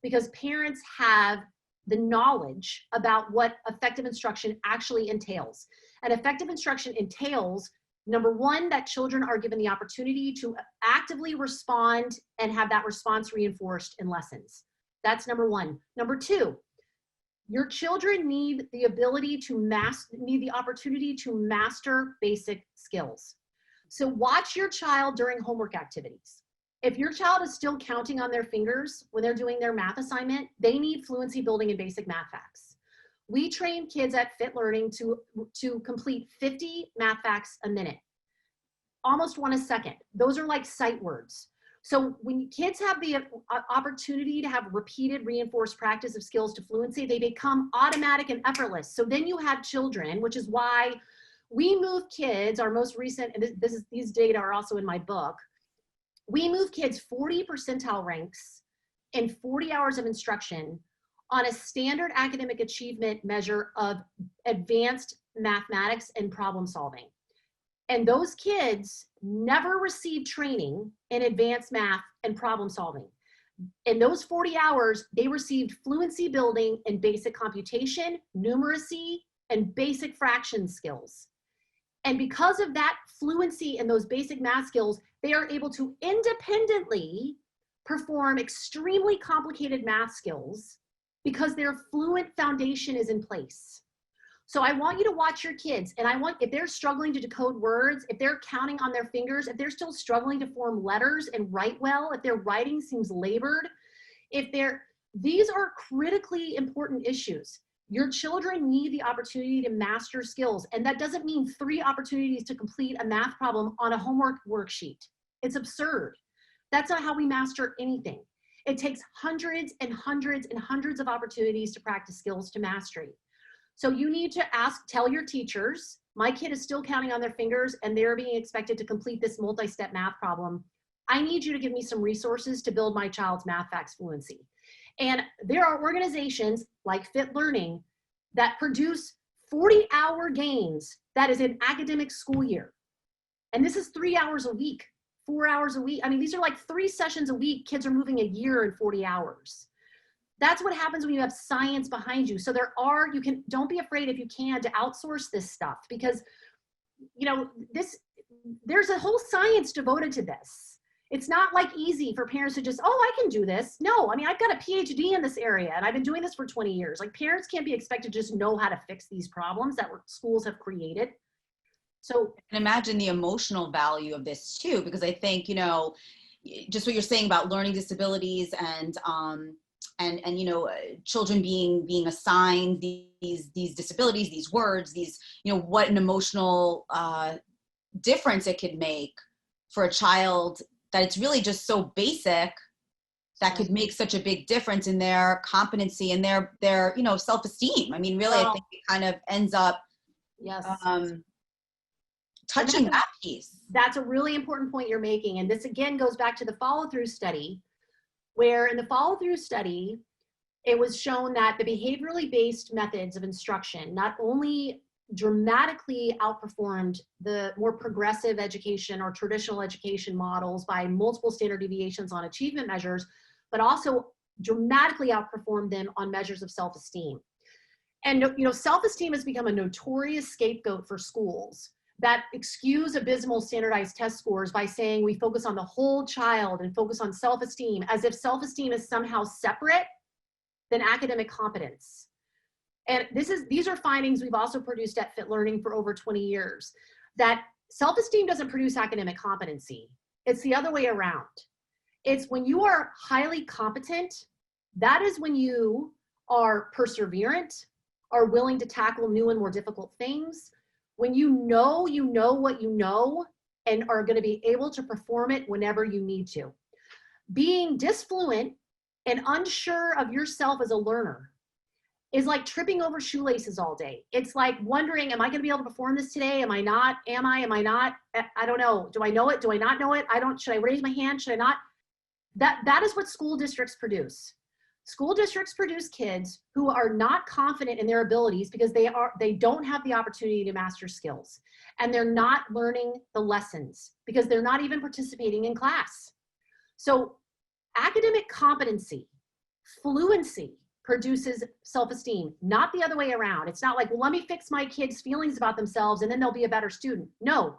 because parents have the knowledge about what effective instruction actually entails. And effective instruction entails, number one, that children are given the opportunity to actively respond and have that response reinforced in lessons. That's number one. Number two, your children need the opportunity to master basic skills. So watch your child during homework activities. If your child is still counting on their fingers when they're doing their math assignment, they need fluency building in basic math facts. We train kids at Fit Learning to complete 50 math facts a minute, almost one a second. Those are like sight words. So when kids have the opportunity to have repeated reinforced practice of skills to fluency, they become automatic and effortless. So then you have children, which is why we move kids, our most recent, and these data are also in my book, we move kids 40 percentile ranks in 40 hours of instruction on a standard academic achievement measure of advanced mathematics and problem solving. And those kids never received training in advanced math and problem solving. In those 40 hours, they received fluency building in basic computation, numeracy, and basic fraction skills. And because of that fluency in those basic math skills, they are able to independently perform extremely complicated math skills because their fluent foundation is in place. So I want you to watch your kids, and if they're struggling to decode words, if they're counting on their fingers, if they're still struggling to form letters and write well, if their writing seems labored, these are critically important issues. Your children need the opportunity to master skills, and that doesn't mean 3 opportunities to complete a math problem on a homework worksheet. It's absurd. That's not how we master anything. It takes hundreds and hundreds and hundreds of opportunities to practice skills to mastery. So you need to tell your teachers, my kid is still counting on their fingers and they're being expected to complete this multi-step math problem. I need you to give me some resources to build my child's math facts fluency. And there are organizations like Fit Learning that produce 40-hour gains that is an academic school year. And this is 3 hours a week, 4 hours a week. I mean, these are like 3 sessions a week. Kids are moving a year in 40 hours. That's what happens when you have science behind you. So don't be afraid if you can to outsource this stuff, because, there's a whole science devoted to this. It's not like easy for parents to just, oh, I can do this. No, I mean, I've got a PhD in this area and I've been doing this for 20 years. Like, parents can't be expected to just know how to fix these problems that schools have created. So I can imagine the emotional value of this too, because I think, just what you're saying about learning disabilities and children being assigned these disabilities, these words, what an emotional difference it could make for a child, that it's really just so basic that could make such a big difference in their competency and their self-esteem. I mean, really, I think it kind of ends up touching that piece. That's a really important point you're making. And this again goes back to the follow-through study, where in the follow-through study, it was shown that the behaviorally based methods of instruction not only dramatically outperformed the more progressive education or traditional education models by multiple standard deviations on achievement measures, but also dramatically outperformed them on measures of self-esteem. And self-esteem has become a notorious scapegoat for schools that excuse abysmal standardized test scores by saying we focus on the whole child and focus on self-esteem, as if self-esteem is somehow separate than academic competence. And these are findings we've also produced at Fit Learning for over 20 years, that self-esteem doesn't produce academic competency. It's the other way around. It's when you are highly competent, that is when you are perseverant, are willing to tackle new and more difficult things, when you know what you know and are going to be able to perform it whenever you need to. Being disfluent and unsure of yourself as a learner is like tripping over shoelaces all day. It's like wondering, am I going to be able to perform this today? Am I not? Am I not? I don't know. Do I know it? Do I not know it? Should I raise my hand? Should I not? That is what school districts produce. School districts produce kids who are not confident in their abilities because they don't have the opportunity to master skills, and they're not learning the lessons because they're not even participating in class. So academic competency, fluency produces self-esteem, not the other way around. It's not like, well, let me fix my kids' feelings about themselves and then they'll be a better student. No,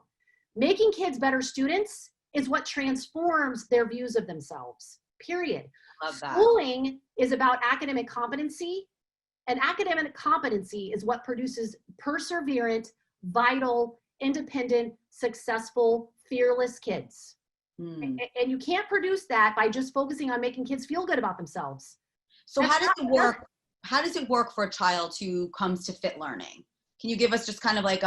making kids better students is what transforms their views of themselves, period. Love that. Schooling is about academic competency, and academic competency is what produces perseverant, vital, independent, successful, fearless kids. And you can't produce that by just focusing on making kids feel good about themselves. So how does it work? How does it work for a child who comes to Fit Learning? Can you give us just kind of like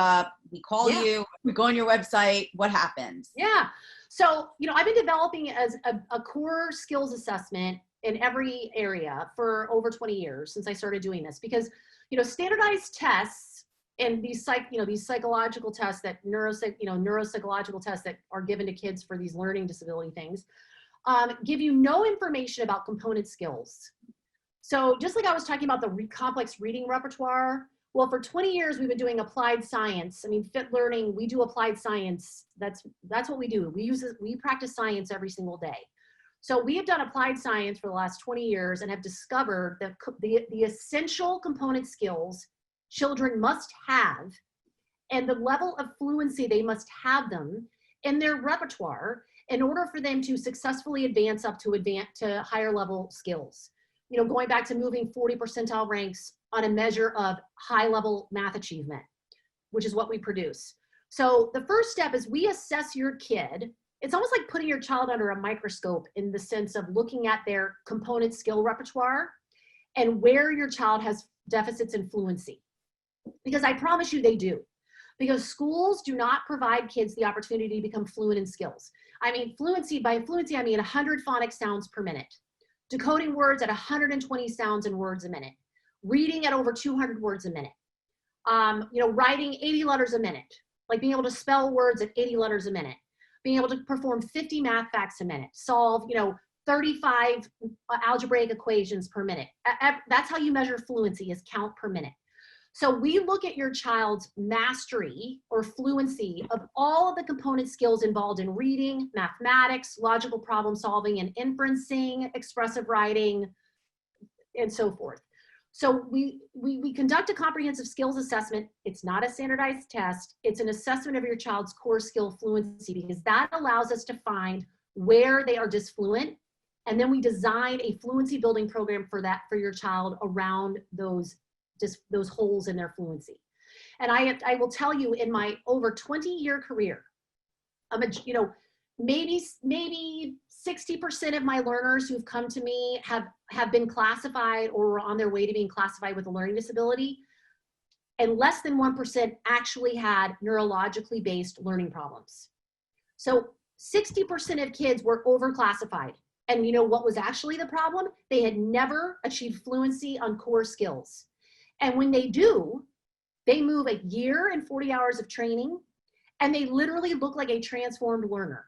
we call you, we go on your website, what happens? Yeah. So, I've been developing as a core skills assessment in every area for over 20 years since I started doing this, because, standardized tests and these psychological tests that neuropsychological tests that are given to kids for these learning disability things, give you no information about component skills. So just like I was talking about the complex reading repertoire, well, for 20 years, we've been doing applied science. I mean, Fit Learning, we do applied science. That's what we do. We practice science every single day. So we have done applied science for the last 20 years and have discovered that the essential component skills children must have and the level of fluency they must have them in their repertoire in order for them to successfully advance up to higher level skills. Going back to moving 40 percentile ranks on a measure of high level math achievement, which is what we produce. So the first step is we assess your kid. It's almost like putting your child under a microscope in the sense of looking at their component skill repertoire and where your child has deficits in fluency. Because I promise you they do. Because schools do not provide kids the opportunity to become fluent in skills. I mean, by fluency, I mean 100 phonic sounds per minute. Decoding words at 120 sounds and words a minute. Reading at over 200 words a minute. Writing 80 letters a minute. Like being able to spell words at 80 letters a minute. Being able to perform 50 math facts a minute. Solve, 35 algebraic equations per minute. That's how you measure fluency, is count per minute. So we look at your child's mastery or fluency of all of the component skills involved in reading, mathematics, logical problem solving, and inferencing, expressive writing, and so forth. So we conduct a comprehensive skills assessment. It's not a standardized test. It's an assessment of your child's core skill fluency, because that allows us to find where they are disfluent. And then we design a fluency building program for your child around those holes in their fluency. And I will tell you, in my over 20-year career, maybe 60% of my learners who've come to me have been classified or were on their way to being classified with a learning disability, and less than 1% actually had neurologically based learning problems. So 60% of kids were overclassified. And what was actually the problem? They had never achieved fluency on core skills. And when they do, they move a year and 40 hours of training, and they literally look like a transformed learner.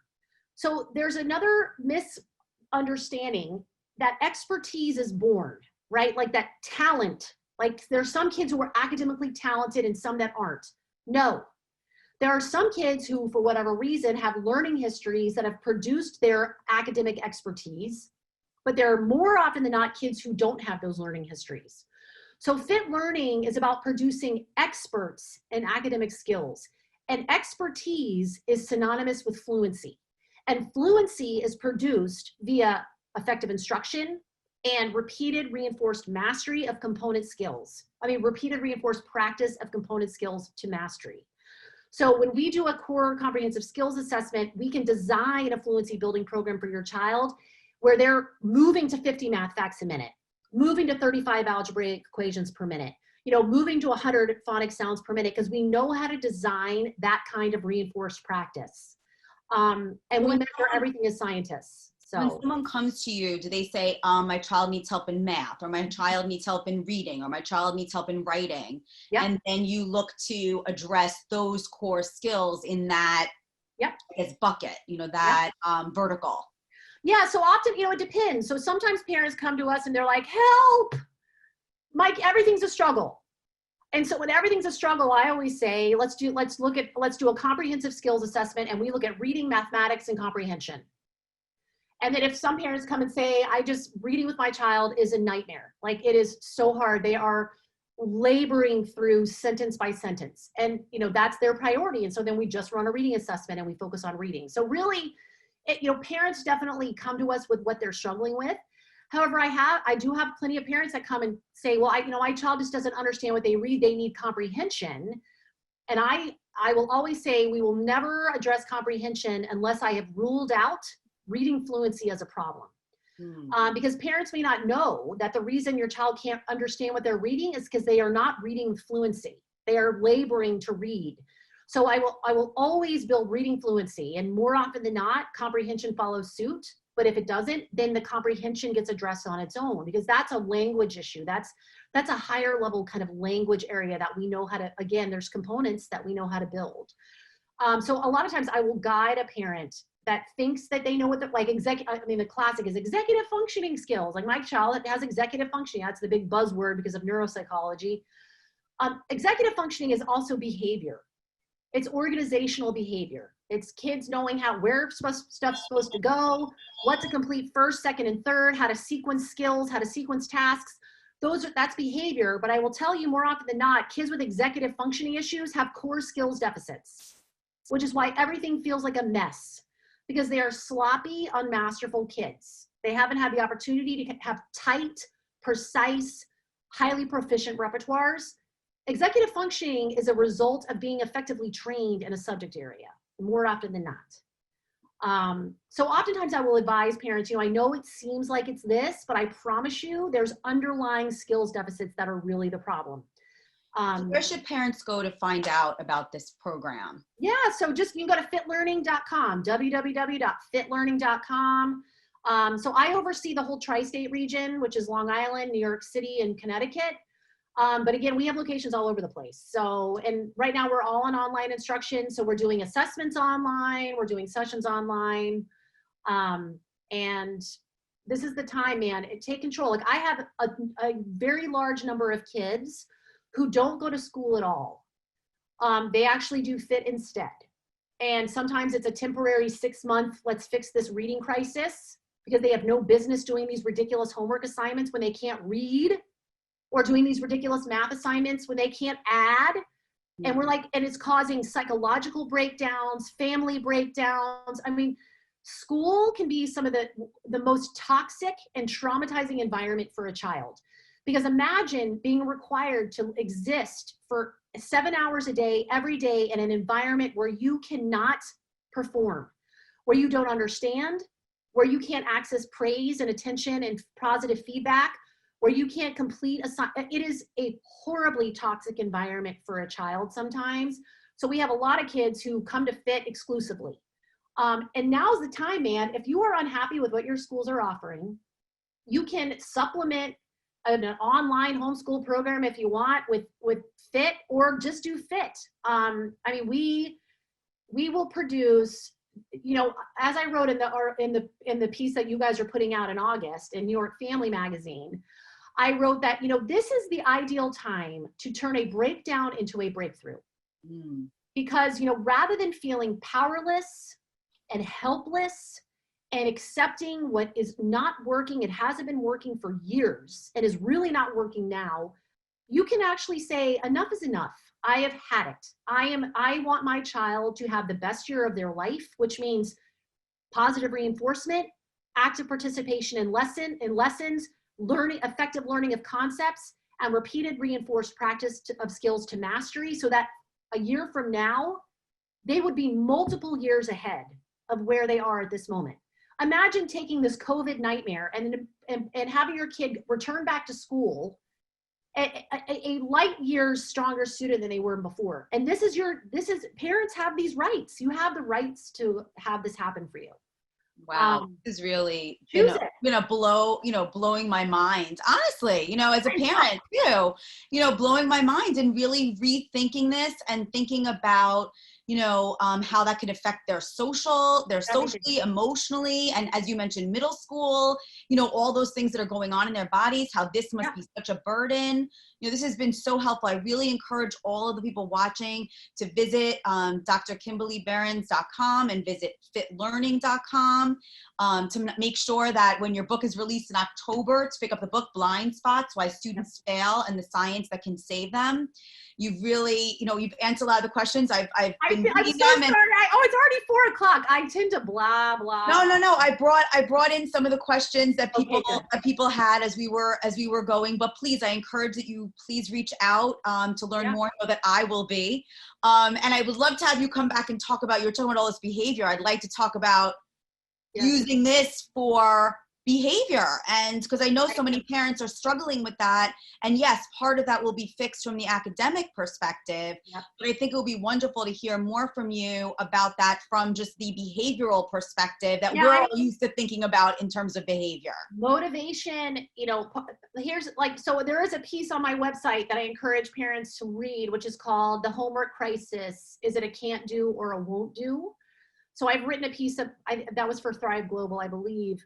So there's another misunderstanding that expertise is born, right? Like that talent, like there's some kids who are academically talented and some that aren't. No, there are some kids who, for whatever reason, have learning histories that have produced their academic expertise, but there are more often than not kids who don't have those learning histories. So Fit Learning is about producing experts in academic skills, and expertise is synonymous with fluency. And fluency is produced via effective instruction and repeated reinforced mastery of component skills. Repeated reinforced practice of component skills to mastery. So when we do a core comprehensive skills assessment, we can design a fluency building program for your child where they're moving to 50 math facts a minute, moving to 35 algebraic equations per minute, moving to 100 phonic sounds per minute, because we know how to design that kind of reinforced practice. And we measure everything as scientists. When So someone comes to you, do they say, my child needs help in math, or my child needs help in reading, or my child needs help in writing? yep, And then you look to address those core skills in that, yep, I guess, bucket, yep. that vertical. Yeah, so often, it depends. So sometimes parents come to us and they're like, help, Mike, everything's a struggle. And so when everything's a struggle, I always say, let's do a comprehensive skills assessment, and we look at reading, mathematics, and comprehension. And then if some parents come and say, reading with my child is a nightmare. Like, it is so hard. They are laboring through sentence by sentence. And, that's their priority. And so then we just run a reading assessment and we focus on reading. So really, parents definitely come to us with what they're struggling with. However, I do have plenty of parents that come and say, well, my child just doesn't understand what they read. They need comprehension. And I will always say, we will never address comprehension unless I have ruled out reading fluency as a problem. Because parents may not know that the reason your child can't understand what they're reading is because they are not reading fluency. They are laboring to read. So I will always build reading fluency, and more often than not, comprehension follows suit. But if it doesn't, then the comprehension gets addressed on its own, because that's a language issue. That's a higher level kind of language area that we know how to, again, there's components that we know how to build. So a lot of times I will guide a parent that thinks that they know what the classic is executive functioning skills. Like, my child has executive functioning. That's the big buzzword because of neuropsychology. Executive functioning is also behavior. It's organizational behavior. It's kids knowing where stuff's supposed to go, what to complete first, second, and third, how to sequence skills, how to sequence tasks. That's behavior. But I will tell you, more often than not, kids with executive functioning issues have core skills deficits, which is why everything feels like a mess, because they are sloppy, unmasterful kids. They haven't had the opportunity to have tight, precise, highly proficient repertoires. Executive functioning is a result of being effectively trained in a subject area, more often than not. So oftentimes I will advise parents, I know it seems like it's this, but I promise you there's underlying skills deficits that are really the problem. Where should parents go to find out about this program? Yeah, so you can go to fitlearning.com, www.fitlearning.com. So I oversee the whole tri-state region, which is Long Island, New York City, and Connecticut. But again, we have locations all over the place. So, and right now we're all on online instruction. So we're doing assessments online, we're doing sessions online. And this is the time, man, take control. Like, I have a very large number of kids who don't go to school at all. They actually do fit instead. And sometimes it's a temporary 6-month, let's fix this reading crisis, because they have no business doing these ridiculous homework assignments when they can't read, or doing these ridiculous math assignments when they can't add. And and it's causing psychological breakdowns, family breakdowns. I mean, school can be some of the most toxic and traumatizing environment for a child. Because imagine being required to exist for 7 hours a day, every day, in an environment where you cannot perform, where you don't understand, where you can't access praise and attention and positive feedback, where you can't complete it is a horribly toxic environment for a child sometimes. So we have a lot of kids who come to FIT exclusively. And now's the time, man. If you are unhappy with what your schools are offering, you can supplement an online homeschool program if you want with FIT, or just do FIT. I mean, we will produce, as I wrote in the piece that you guys are putting out in August in New York Family Magazine, I wrote that, this is the ideal time to turn a breakdown into a breakthrough. Because, rather than feeling powerless and helpless and accepting what is not working, it hasn't been working for years and is really not working now, you can actually say, enough is enough. I have had it. I want my child to have the best year of their life, which means positive reinforcement, active participation in lessons, effective learning of concepts, and repeated reinforced practice of skills to mastery, so that a year from now, they would be multiple years ahead of where they are at this moment. Imagine taking this COVID nightmare and having your kid return back to school a light years stronger student than they were before. And parents have these rights. You have the rights to have this happen for you. Wow, this is really Choose it. blowing my mind. Honestly, as a parent too, blowing my mind and really rethinking this and thinking about, how that could affect their socially, emotionally, and as you mentioned, middle school, all those things that are going on in their bodies, how this must be such a burden. This has been so helpful. I really encourage all of the people watching to visit drkimberlyberens.com and visit fitlearning.com to make sure that when your book is released in October, to pick up the book Blind Spots, Why Students Fail and the Science That Can Save Them. You've really, you've answered a lot of the questions. I've been reading them. It's already 4:00. I tend to blah blah. No. I brought in some of the questions that people had as we were going. But please, I encourage that you please reach out to learn more, so that I will be. And I would love to have you come back and talk about. You're talking about all this behavior. I'd like to talk about using this for behavior, and because I know so many parents are struggling with that, and yes, part of that will be fixed from the academic perspective, but I think it will be wonderful to hear more from you about that from just the behavioral perspective that we're all used to thinking about in terms of behavior. Motivation, so there is a piece on my website that I encourage parents to read, which is called The Homework Crisis. Is it a can't do or a won't do? So I've written a piece that was for Thrive Global, I believe.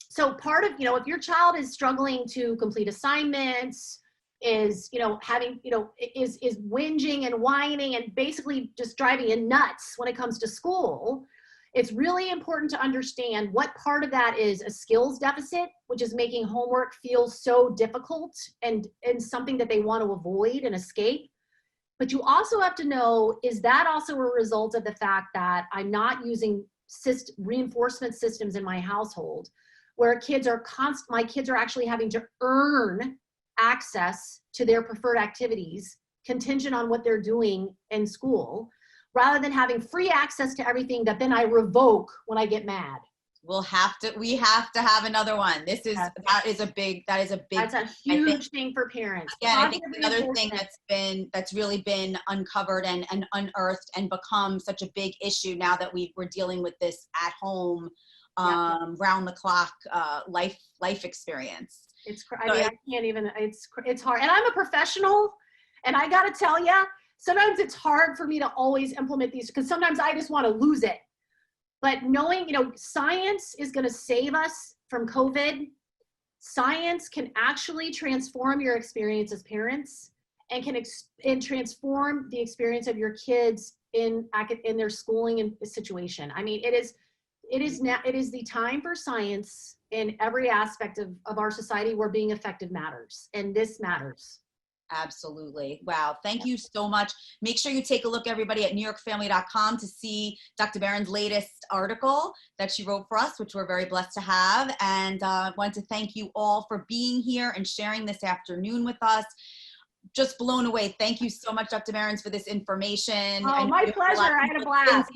So part of, if your child is struggling to complete assignments, is whinging and whining and basically just driving you nuts when it comes to school, it's really important to understand what part of that is a skills deficit, which is making homework feel so difficult and something that they want to avoid and escape. But you also have to know, is that also a result of the fact that I'm not using reinforcement systems in my household, where my kids are actually having to earn access to their preferred activities contingent on what they're doing in school, rather than having free access to everything that then I revoke when I get mad. We have to have another one. That's a huge thing for parents. Again, I think another thing that's really been uncovered and unearthed and become such a big issue now that we're dealing with this at home, round the clock life experience. I can't even. It's hard, and I'm a professional, and I got to tell you, sometimes it's hard for me to always implement these, because sometimes I just want to lose it. But knowing, science is going to save us from COVID. Science can actually transform your experience as parents, and can transform the experience of your kids in their schooling and situation. I mean, it is the time for science in every aspect of our society where being effective matters, and this matters. Absolutely. Wow. Thank you so much. Make sure you take a look, everybody, at newyorkfamily.com to see Dr. Behrens' latest article that she wrote for us, which we're very blessed to have. And I want to thank you all for being here and sharing this afternoon with us. Just blown away. Thank you so much, Dr. Behrens, for this information. Oh, my pleasure. I had a blast.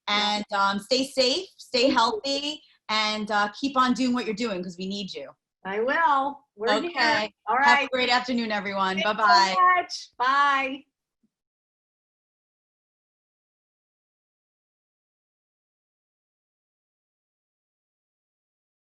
And stay safe, stay healthy, and keep on doing what you're doing, because we need you. I will. We're here. All right. Have a great afternoon, everyone. Bye-bye. Thanks so much. Bye.